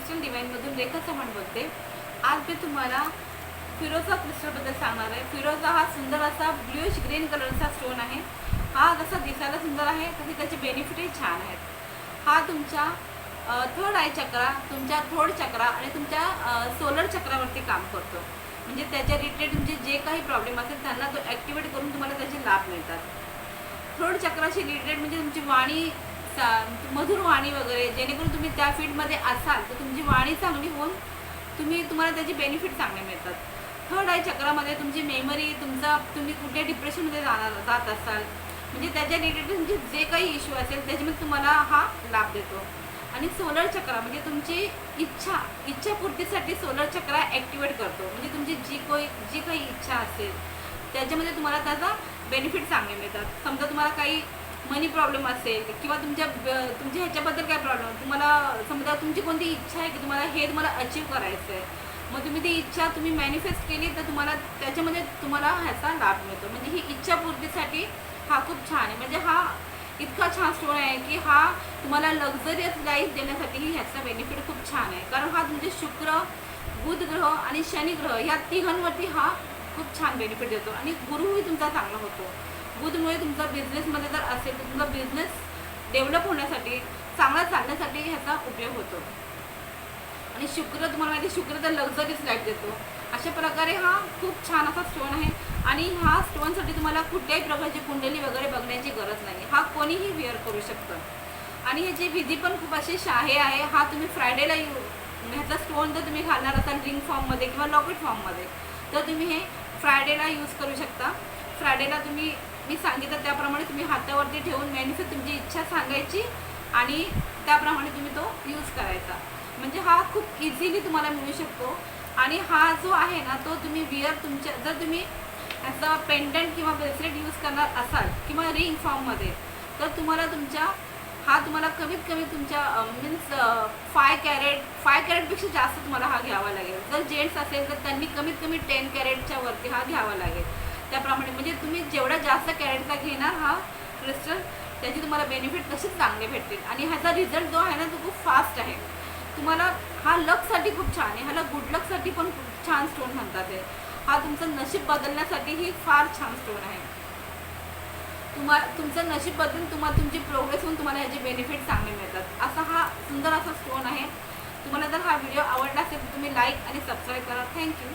Crystal डिवाइनमधून रेखा चव्हाण बोलते। आज मी तुम्हाला फिरोजा क्रिस्टलबद्दल सांगणार आहे। फिरोजा हा सुंदर असा ब्लूइश ग्रीन कलरचा स्टोन आहे। हा जसा दिसायला सुंदर आहे तसे त्याचे बेनिफिटही छान आहेत। हा तुमच्या थर्ड आय चक्रा, तुमच्या थोड चक्रा आणि तुमच्या सोलर चक्रावरती काम करतो। म्हणजे त्याच्या रिलेटेड तुमचे जे काही प्रॉब्लेम असेल त्यांना तो ॲक्टिवेट करून तुम्हाला त्याचे लाभ मिळतात। थर्ड चक्राशी रिलेटेड म्हणजे तुमची वाणी, मधुर वाणी वगैरे, जेणेकरून तुम्ही त्या फील्डमध्ये असाल तर तुमची वाणी चांगली होऊन तुम्हाला त्याचे बेनिफिट चांगले मिळतात। थर्ड आय चक्रामध्ये तुमची मेमरी, तुम्ही कुठल्या डिप्रेशनमध्ये जात असाल म्हणजे त्याच्या रिलेटेड तुमचे जे काही इश्यू असेल त्याच्यामध्ये तुम्हाला हा लाभ देतो। आणि सोलर चक्रा म्हणजे तुमची इच्छापूर्तीसाठी सोलर चक्रा ॲक्टिवेट करतो। म्हणजे तुमची जी काही इच्छा असेल त्याच्यामध्ये तुम्हाला त्याचा बेनिफिट चांगले मिळतात। समजा तुम्हाला काही मनी प्रॉब्लेम असेल किंवा तुमच्या ह्याच्याबद्दल काय प्रॉब्लेम, तुम्हाला समजा तुमची कोणती इच्छा आहे की तुम्हाला अचीव करायचं आहे, मग तुम्ही ती इच्छा मॅनिफेस्ट केली तर त्याच्यामध्ये तुम्हाला ह्याचा लाभ मिळतो। म्हणजे ही इच्छापूर्तीसाठी हा खूप छान आहे। म्हणजे हा इतका छान स्टोन आहे की हा तुम्हाला लक्झरियस लाईफ देण्यासाठीही ह्याचा बेनिफिट खूप छान आहे। कारण हा तुमचे शुक्र, बुध ग्रह आणि शनी ग्रह ह्या तिघांवरती हा खूप छान बेनिफिट देतो। आणि गुरुही तुमचा चांगला होतो। बुधमुळे तुमचा बिझनेसमध्ये जर असेल तर तुमचा बिझनेस डेव्हलप होण्यासाठी, चांगला चालण्यासाठी ह्याचा उपयोग होतो। आणि शुक्र, तुम्हाला माहिती आहे शुक्र तर लक्झरीज लाईफ देतो। अशा प्रकारे हा खूप छान असा स्टोन आहे। आणि ह्या स्टोनसाठी तुम्हाला कुठल्याही प्रकारची कुंडली वगैरे बघण्याची गरज नाही, हा कोणीही वेअर करू शकतं। आणि ह्याची विधी पण खूप अशी शाही आहे। हा तुम्ही फ्रायडेला ह्याचा स्टोन जर तुम्ही घालणार असाल रिंग फॉर्ममध्ये किंवा लॉकेट फॉर्ममध्ये तर तुम्ही हे फ्रायडेला यूज करू शकता। फ्रायडेला मी सांगितलं त्याप्रमाणे तुम्ही हातावरती ठेवून मॅनिफेस्ट तुमची इच्छा सांगायची आणि त्याप्रमाणे तुम्ही तो यूज करायचा। म्हणजे हा खूप इझिली तुम्हाला मिळू शकतो। आणि हा जो आहे ना तो तुम्ही जर तुम्ही ह्याचा पेंडंट किंवा ब्रेसलेट यूज करणार असाल किंवा रिंग फॉर्ममध्ये तर तुम्हाला कमीत कमी तुमच्या मीन्स 5 कॅरेटपेक्षा जास्त तुम्हाला हा घ्यावा लागेल। जर जेंट्स असेल तर त्यांनी कमीत कमी 10 कॅरेटच्या वरती हा घ्यावा लागेल। त्याप्रमाणे म्हणजे तुम्ही जेवढा जास्त कॅरेटचा घेणार हा क्रिस्टल त्याची तुम्हाला बेनिफिट तसेच चांगले भेटतील। आणि ह्याचा रिझल्ट जो आहे ना तो खूप फास्ट आहे। तुम्हाला हा लकसाठी खूप छान आहे। ह्याला गुड लकसाठी पण खूप छान स्टोन म्हणतात आहे। हा तुमचं नशीब बदलण्यासाठीही फार छान स्टोन आहे। तुमचं नशीब बदलून तुमची प्रोग्रेस होऊन तुम्हाला ह्याचे बेनिफिट चांगले मिळतात। असा हा सुंदर असा स्टोन आहे। तुम्हाला जर हा व्हिडिओ आवडला असेल तर तुम्ही लाईक आणि सबस्क्राईब करा। थँक्यू।